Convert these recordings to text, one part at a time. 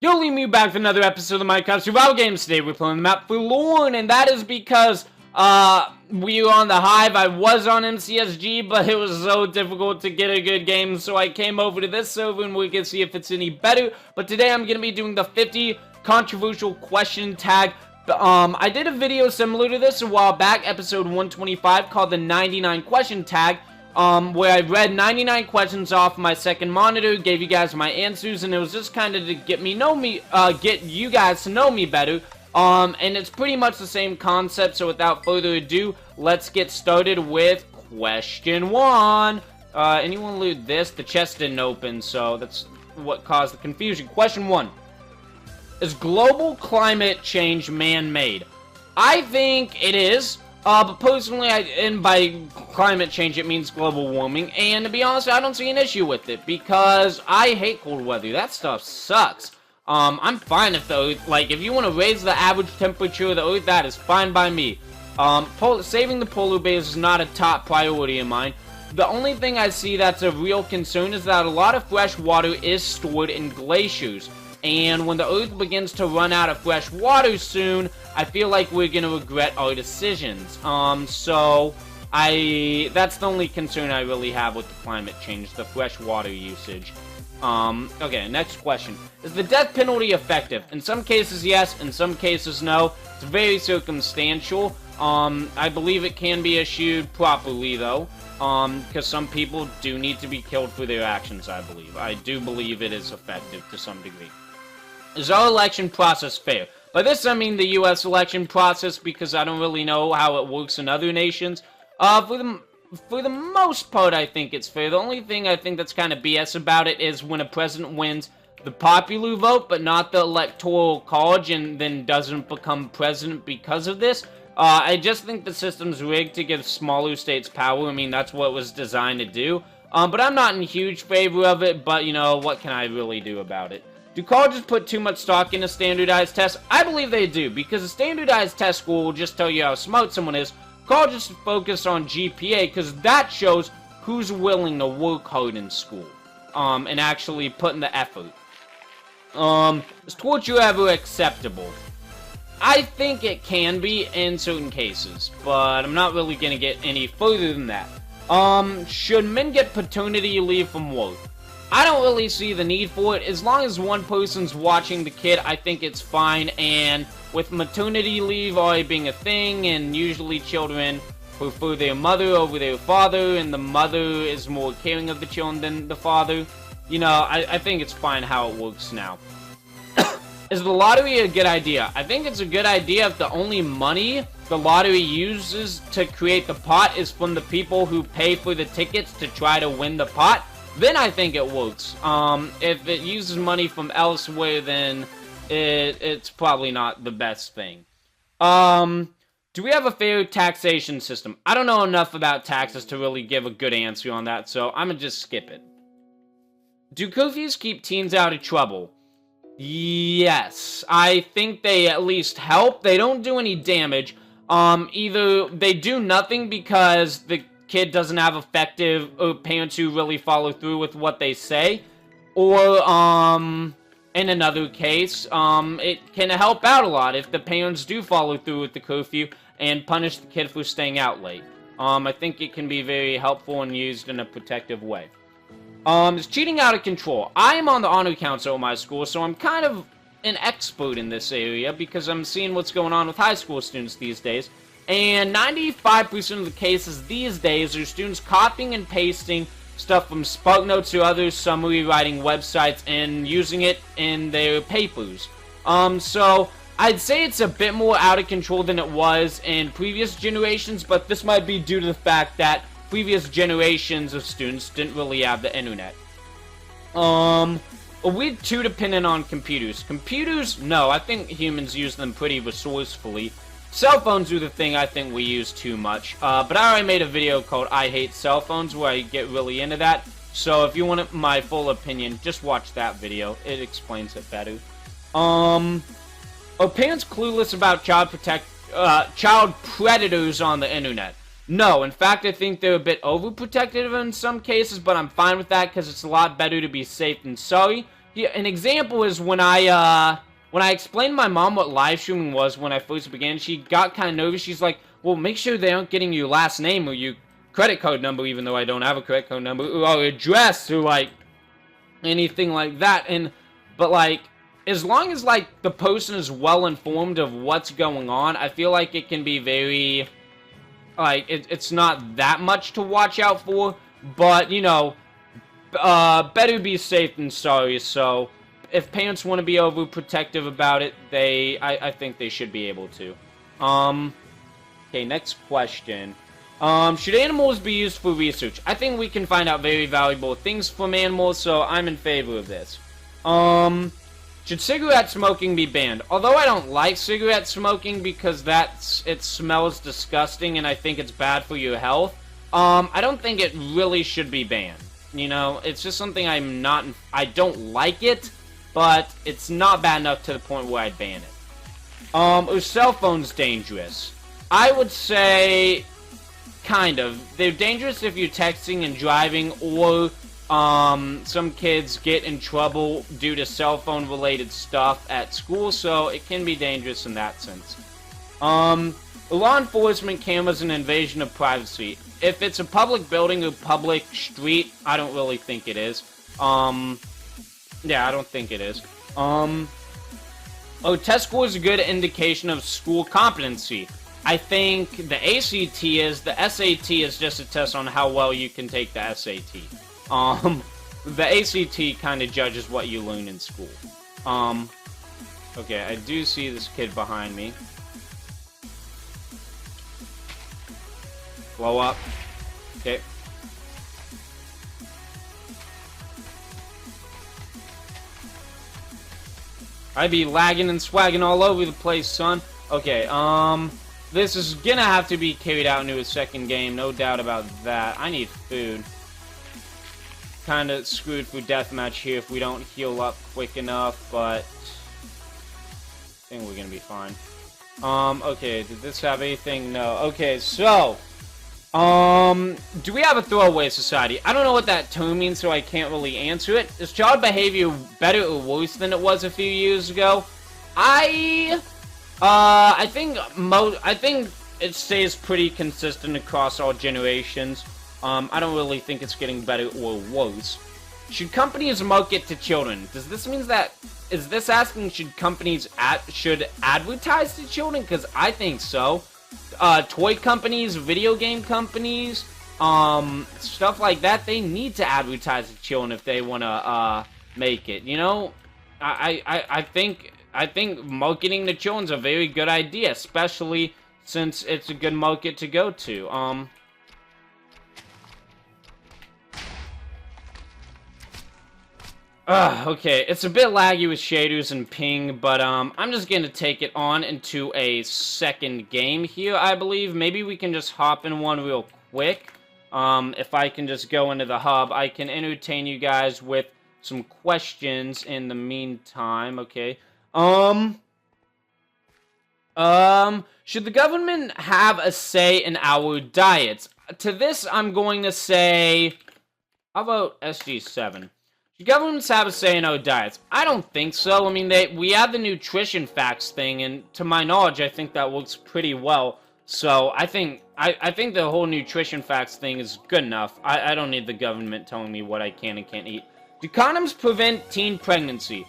Yo, me back with another episode of Minecraft survival games. Today we're playing the map Forlorn, and that is because, we were on the Hive. I was on MCSG, but it was so difficult to get a good game, so I came over to this server and we can see if it's any better. But today I'm gonna be doing the 50 controversial question tag. I did a video similar to this a while back, episode 125, called the 99 question tag. Where I read 99 questions off my second monitor, gave you guys my answers, and it was just kind of to get you guys to know me better. And it's pretty much the same concept, so without further ado, let's get started with question 1. Anyone loot this? The chest didn't open, so that's what caused the confusion. Question 1. Is global climate change man-made? I think it is. But personally, and by climate change, it means global warming, and to be honest, I don't see an issue with it, because I hate cold weather. That stuff sucks. I'm fine if the Earth, if you want to raise the average temperature of the Earth, that is fine by me. Saving the polar bears is not a top priority of mine. The only thing I see that's a real concern is that a lot of fresh water is stored in glaciers. And when the Earth begins to run out of fresh water soon, I feel like we're gonna regret our decisions. That's the only concern I really have with the climate change, the fresh water usage. Okay, next question. Is the death penalty effective? In some cases, yes. In some cases, no. It's very circumstantial. I believe it can be issued properly, though. Because some people do need to be killed for their actions, I believe. I do believe it is effective to some degree. Is our election process fair? By this I mean the U.S. election process, because I don't really know how it works in other nations. For the most part, I think it's fair. The only thing I think that's kind of BS about it is when a president wins the popular vote, but not the electoral college, and then doesn't become president because of this. I just think the system's rigged to give smaller states power. I mean, that's what it was designed to do. But I'm not in huge favor of it, but, you know, what can I really do about it? Do colleges put too much stock in a standardized test? I believe they do, because a standardized test score will just tell you how smart someone is. Colleges focus on GPA, because that shows who's willing to work hard in school, and actually put in the effort. Is torture ever acceptable? I think it can be in certain cases, but I'm not really gonna get any further than that. Should men get paternity leave from work? I don't really see the need for it. As long as one person's watching the kid, I think it's fine. And with maternity leave already being a thing, and usually children prefer their mother over their father, and the mother is more caring of the children than the father, you know, I think it's fine how it works now. Is the lottery a good idea? I think it's a good idea if the only money the lottery uses to create the pot is from the people who pay for the tickets to try to win the pot. Then I think it works. If it uses money from elsewhere, then it's probably not the best thing. Do we have a fair taxation system? I don't know enough about taxes to really give a good answer on that, so I'm gonna just skip it. Do curfews keep teens out of trouble? Yes. I think they at least help. They don't do any damage. Either they do nothing because the kid doesn't have effective parents who really follow through with what they say, or in another case, it can help out a lot if the parents do follow through with the curfew and punish the kid for staying out late. I think it can be very helpful and used in a protective way. Is cheating out of control? I am on the honor council at my school, so I'm kind of an expert in this area because I'm seeing what's going on with high school students these days. And 95% of the cases these days are students copying and pasting stuff from SparkNotes or other summary writing websites and using it in their papers. So I'd say it's a bit more out of control than it was in previous generations, but this might be due to the fact that previous generations of students didn't really have the internet. Are we too dependent on computers? Computers? No, I think humans use them pretty resourcefully. Cell phones are the thing I think we use too much, but I already made a video called I Hate Cell Phones where I get really into that, so if you want my full opinion, just watch that video. It explains it better. Are parents clueless about child predators on the internet? No, in fact, I think they're a bit overprotective in some cases, but I'm fine with that because it's a lot better to be safe than sorry. Yeah, an example is when I explained to my mom what live streaming was when I first began, she got kind of nervous. She's like, well, make sure they aren't getting your last name or your credit card number, even though I don't have a credit card number, or address, or, like, anything like that. But, like, as long as, like, the person is well informed of what's going on, I feel like it can be very, like, it's not that much to watch out for, but, you know, better be safe than sorry. So if parents want to be overprotective about it, I think they should be able to. Okay, next question. Should animals be used for research? I think we can find out very valuable things from animals, so I'm in favor of this. Should cigarette smoking be banned? Although I don't like cigarette smoking because it smells disgusting and I think it's bad for your health, I don't think it really should be banned. You know, it's just something I don't like it, but it's not bad enough to the point where I'd ban it. Are cell phones dangerous? I would say, kind of. They're dangerous if you're texting and driving, or, some kids get in trouble due to cell phone related stuff at school, so it can be dangerous in that sense. Law enforcement cameras an invasion of privacy. If it's a public building or public street, I don't really think it is. Yeah, I don't think it is. Test score is a good indication of school competency. I think the ACT is. The SAT is just a test on how well you can take the SAT. The ACT kind of judges what you learn in school. Okay, I do see this kid behind me. Blow up. Okay. I be lagging and swagging all over the place, son. Okay, this is gonna have to be carried out into a second game, no doubt about that. I need food. Kinda screwed for deathmatch here if we don't heal up quick enough, but I think we're gonna be fine. Okay, did this have anything? No. Okay, so, do we have a throwaway society? I don't know what that term means, so I can't really answer it. Is child behavior better or worse than it was a few years ago? I think it stays pretty consistent across all generations. I don't really think it's getting better or worse. Should companies market to children? Does this mean that, is this asking should companies should advertise to children? Because I think so. Toy companies, video game companies, stuff like that, they need to advertise to children if they want to, make it, you know? I think marketing to children's a very good idea, especially since it's a good market to go to. Okay, it's a bit laggy with shaders and ping, but, I'm just gonna take it on into a second game here, I believe. Maybe we can just hop in one real quick. If I can just go into the hub, I can entertain you guys with some questions in the meantime, okay? Should the government have a say in our diets? To this, I'm going to say, how about SG7? Should governments have a say in our diets? I don't think so. I mean, we have the nutrition facts thing, and to my knowledge, I think that works pretty well. So I think the whole nutrition facts thing is good enough. I don't need the government telling me what I can and can't eat. Do condoms prevent teen pregnancy?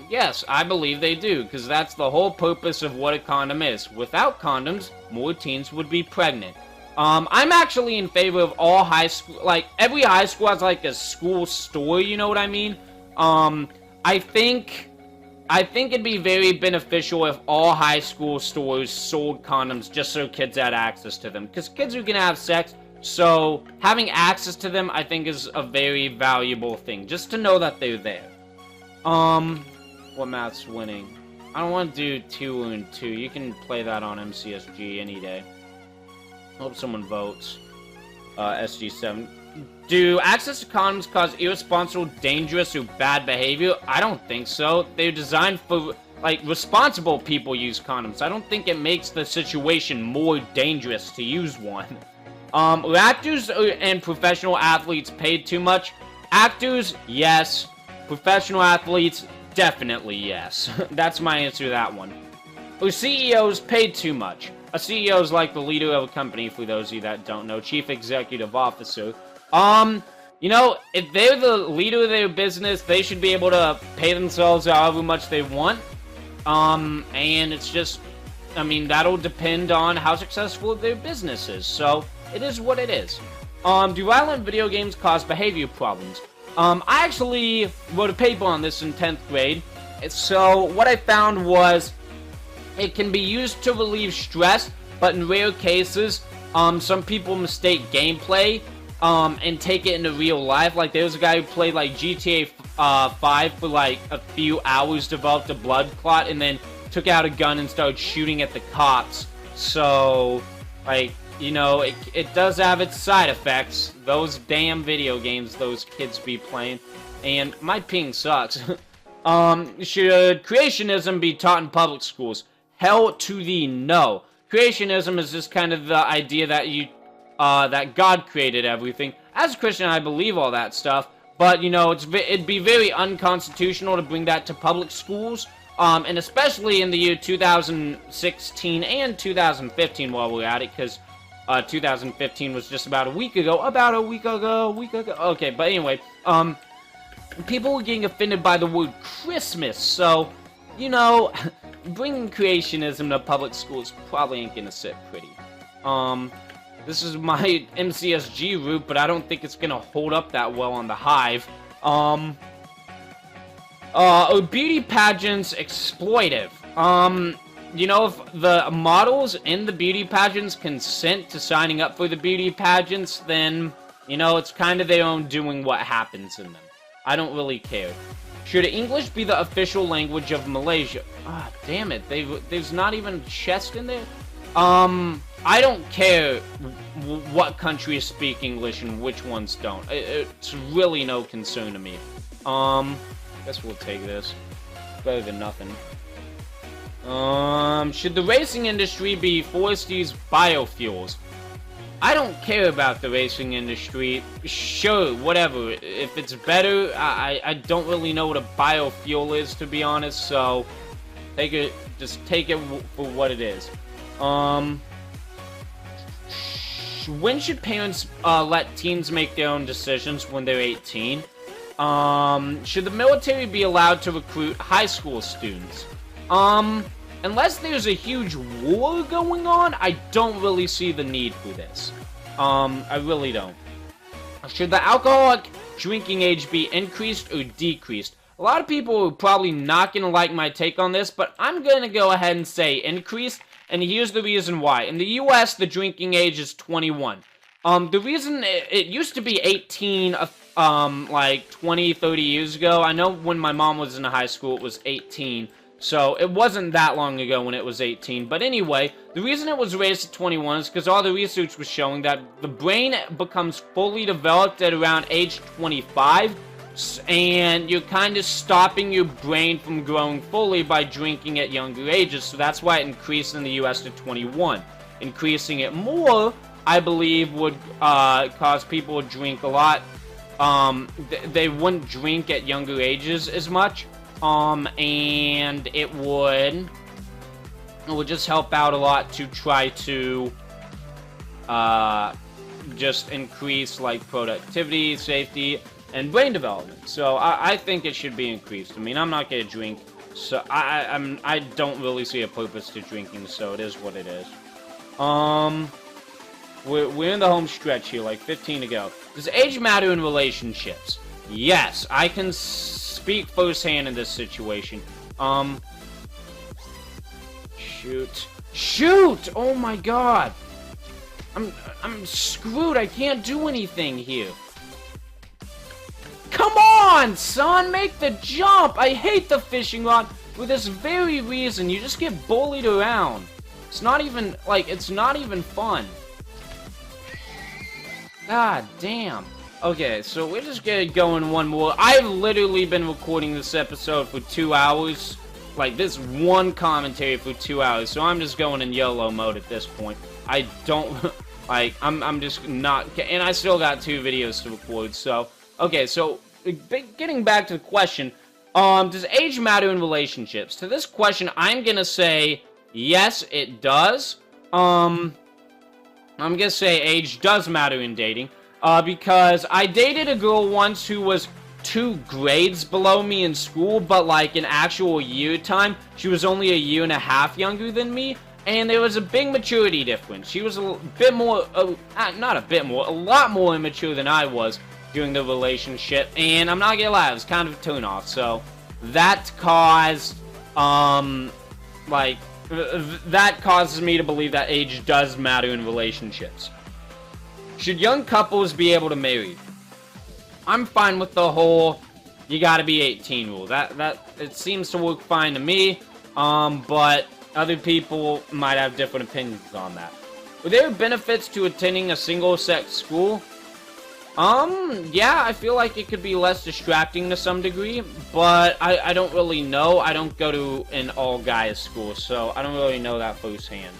Yes, I believe they do, because that's the whole purpose of what a condom is. Without condoms, more teens would be pregnant. I'm actually in favor of all high school, like, every high school has, like, a school store, you know what I mean? I think it'd be very beneficial if all high school stores sold condoms just so kids had access to them. Because kids are gonna have sex, so having access to them, I think, is a very valuable thing. Just to know that they're there. What math's winning? I don't want to do 2 and 2. You can play that on MCSG any day. Hope someone votes. SG7. Do access to condoms cause irresponsible, dangerous, or bad behavior? I don't think so. They're designed for, like, responsible people use condoms. I don't think it makes the situation more dangerous to use one. Are actors and professional athletes paid too much? Actors, yes. Professional athletes, definitely yes. That's my answer to that one. Are CEOs paid too much? A CEO is like the leader of a company, for those of you that don't know, Chief Executive Officer. You know, if they're the leader of their business, they should be able to pay themselves however much they want. And it's just, I mean, that'll depend on how successful their business is. So, it is what it is. Do violent video games cause behavior problems? I actually wrote a paper on this in 10th grade. So, what I found was it can be used to relieve stress, but in rare cases, some people mistake gameplay and take it into real life. Like, there's a guy who played, like, GTA 5 for, like, a few hours, developed a blood clot, and then took out a gun and started shooting at the cops. So, like, you know, it does have its side effects. Those damn video games those kids be playing. And my ping sucks. Should creationism be taught in public schools? Hell to the no. Creationism is just kind of the idea that that God created everything. As a Christian, I believe all that stuff, but, you know, it'd be very unconstitutional to bring that to public schools, and especially in the year 2016 and 2015 while we're at it, because 2015 was just about a week ago. Okay, but anyway, people were getting offended by the word Christmas, so, you know, bringing creationism to public schools probably ain't gonna sit pretty. This is my MCSG route, but I don't think it's gonna hold up that well on the Hive. Beauty pageants exploitive. You know, if the models in the beauty pageants consent to signing up for the beauty pageants, then, you know, it's kind of their own doing what happens in them. I don't really care. Should English be the official language of Malaysia? Ah, damn it. There's not even chest in there? I don't care what countries speak English and which ones don't. It's really no concern to me. Guess we'll take this. Better than nothing. Should the racing industry be forced to use biofuels? I don't care about the racing industry. Sure, whatever. If it's better, I don't really know what a biofuel is, to be honest, so just take it for what it is. When should parents let teens make their own decisions when they're 18? Should the military be allowed to recruit high school students? Unless there's a huge war going on, I don't really see the need for this. I really don't. Should the alcoholic drinking age be increased or decreased? A lot of people are probably not going to like my take on this, but I'm going to go ahead and say increased, and here's the reason why. In the US, the drinking age is 21. The reason it used to be 18, like 20, 30 years ago. I know when my mom was in high school, it was 18. So, it wasn't that long ago when it was 18. But anyway, the reason it was raised to 21 is because all the research was showing that the brain becomes fully developed at around age 25. And you're kind of stopping your brain from growing fully by drinking at younger ages. So, that's why it increased in the US to 21. Increasing it more, I believe, would cause people to drink a lot. They wouldn't drink at younger ages as much. And it would just help out a lot to try to, just increase, like, productivity, safety, and brain development. So, I think it should be increased. I mean, I'm not gonna drink, so I don't really see a purpose to drinking, so it is what it is. We're in the home stretch here, like 15 to go. Does age matter in relationships? Yes, I can speak firsthand in this situation. Shoot! Oh my god! I'm screwed. I can't do anything here. Come on, son! Make the jump! I hate the fishing rod for this very reason. You just get bullied around. It's not even, like, it's not even fun. God damn. Okay, so we're just gonna go in one more. I've literally been recording this episode for 2 hours. Like, this one commentary for 2 hours. So I'm just going in YOLO mode at this point. I don't, like, I'm just not, and I still got 2 videos to record, so. Okay, so getting back to the question, does age matter in relationships? To this question, I'm gonna say yes, it does. I'm gonna say age does matter in dating, because I dated a girl once who was 2 grades below me in school, but like in actual year time, she was only a year and a half younger than me, and there was a big maturity difference. She was a bit more, not a bit more, a lot more immature than I was during the relationship, and I'm not gonna lie, it was kind of a turn-off, so that caused, that causes me to believe that age does matter in relationships. Should young couples be able to marry? I'm fine with the whole you gotta be 18 rule. That it seems to work fine to me, but other people might have different opinions on that. Were there benefits to attending a single-sex school? Yeah, I feel like it could be less distracting to some degree, but I don't really know. I don't go to an all-guys school, so I don't really know that firsthand.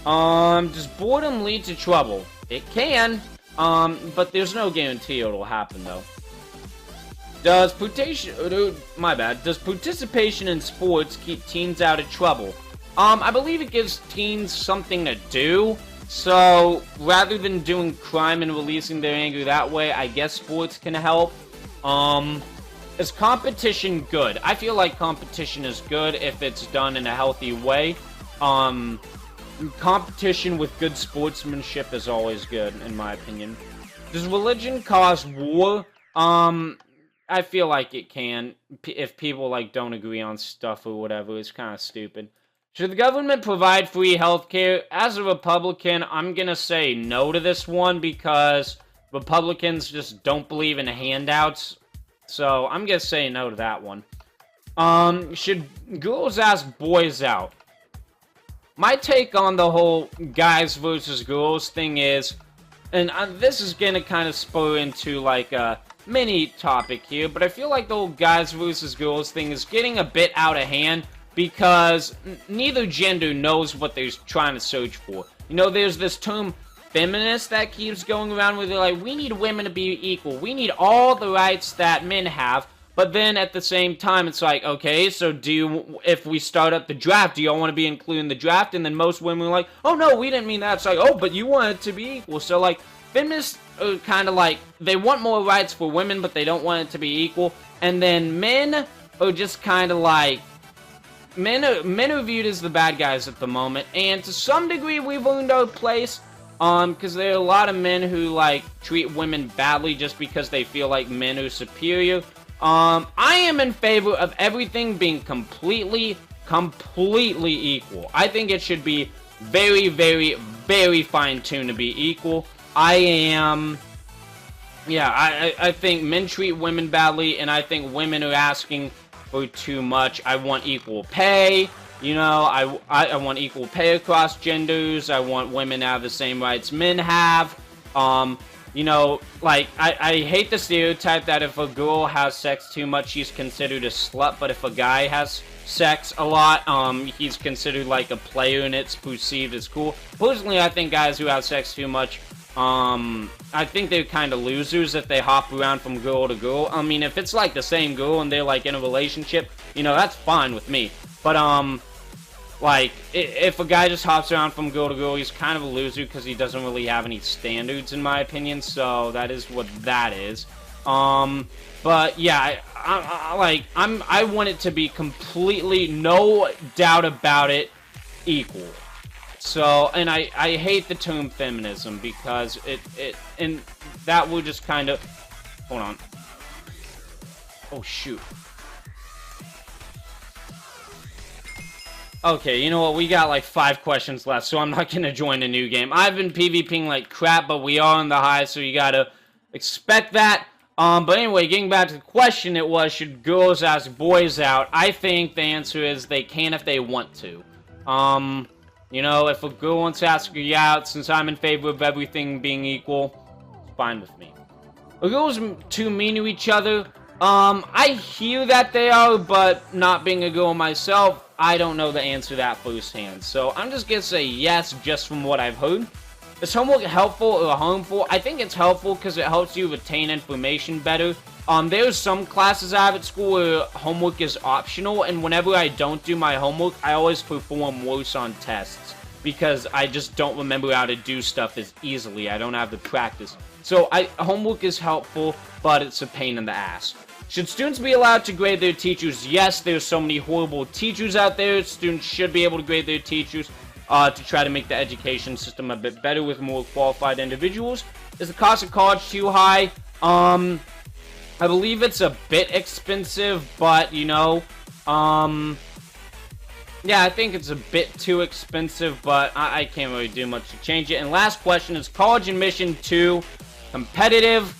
Does boredom lead to trouble? It can, but there's no guarantee it'll happen, though. Does participation in sports keep teens out of trouble? I believe it gives teens something to do. So, rather than doing crime and releasing their anger that way, I guess sports can help. Is competition good? I feel like competition is good if it's done in a healthy way. Competition with good sportsmanship is always good, in my opinion. Does religion cause war? I feel like it can. If people, like, don't agree on stuff or whatever, it's kind of stupid. Should the government provide free healthcare? As a Republican, I'm gonna say no to this one because Republicans just don't believe in handouts. So, I'm gonna say no to that one. Should girls ask boys out? My take on the whole guys versus girls thing is, and this is gonna kind of spur into, like, a mini topic here, but I feel like the whole guys versus girls thing is getting a bit out of hand, because neither gender knows what they're trying to search for. You know, there's this term feminist that keeps going around where they're like, we need women to be equal. We need all the rights that men have. But then at the same time, it's like, okay, so if we start up the draft, do y'all want to be included in the draft? And then most women are like, oh no, we didn't mean that. It's like, oh, but you want it to be equal. So like, feminists are kind of like, they want more rights for women, but they don't want it to be equal. And then men are just kind of like, men are viewed as the bad guys at the moment, and to some degree we've earned our place, because there are a lot of men who, like, treat women badly just because they feel like men are superior. I am in favor of everything being completely equal. I think it should be very, very, very fine-tuned to be equal. I think men treat women badly, and I think women are asking for too much. I want equal pay, you know, I want equal pay across genders. I want women to have the same rights men have. You know, like, I hate the stereotype that if a girl has sex too much, she's considered a slut, but if a guy has sex a lot, he's considered like a player and it's perceived as cool. Personally, I think guys who have sex too much, I think they're kind of losers if they hop around from girl to girl. I mean, if it's like the same girl and they're like in a relationship, you know, that's fine with me. But, like, if a guy just hops around from girl to girl, he's kind of a loser because he doesn't really have any standards, in my opinion. So that is what that is. But yeah, I want it to be completely, no doubt about it, equal. So, and I hate the term feminism because and that will just kind of, hold on. Oh, shoot. Okay, you know what, we got like 5 questions left, so I'm not gonna join a new game. I've been PvPing like crap, but we are on the high, so you gotta expect that. But anyway, getting back to the question, it was, should girls ask boys out? I think the answer is they can if they want to. You know, if a girl wants to ask you out, since I'm in favor of everything being equal, it's fine with me. Are girls too mean to each other? I hear that they are, but not being a girl myself, I don't know the answer to that firsthand. So I'm just gonna say yes, just from what I've heard. Is homework helpful or harmful? I think it's helpful because it helps you retain information better. There's some classes I have at school where homework is optional, and whenever I don't do my homework, I always perform worse on tests because I just don't remember how to do stuff as easily. I don't have the practice. So homework is helpful, but it's a pain in the ass. Should students be allowed to grade their teachers? Yes, there's so many horrible teachers out there. Students should be able to grade their teachers to try to make the education system a bit better with more qualified individuals. Is the cost of college too high? I believe it's a bit expensive, but, you know, yeah, I think it's a bit too expensive, but I can't really do much to change it. And last question, is college admission too competitive?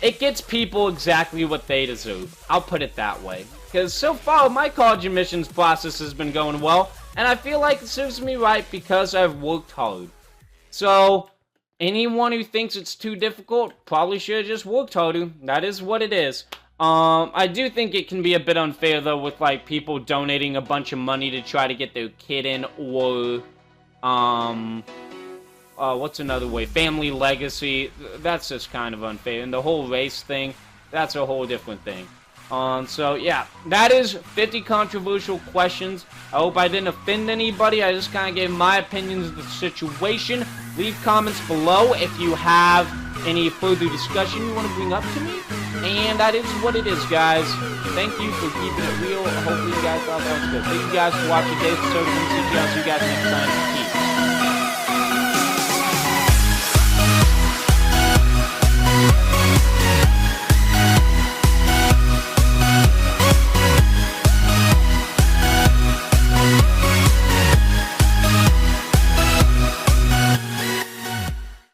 It gets people exactly what they deserve. I'll put it that way. Because so far, my college admissions process has been going well, and I feel like it serves me right because I've worked hard. So, anyone who thinks it's too difficult probably should have just worked harder. That is what it is. I do think it can be a bit unfair, though, with, like, people donating a bunch of money to try to get their kid in, or, what's another way? Family legacy. That's just kind of unfair. And the whole race thing, that's a whole different thing. So, yeah, that is 50 controversial questions. I hope I didn't offend anybody. I just kind of gave my opinions of the situation. Leave comments below if you have any further discussion you want to bring up to me. And that is what it is, guys. Thank you for keeping it real. Hopefully you guys thought that was good. Thank you guys for watching today's episode of MCSG. I'll see you guys next time. Peace.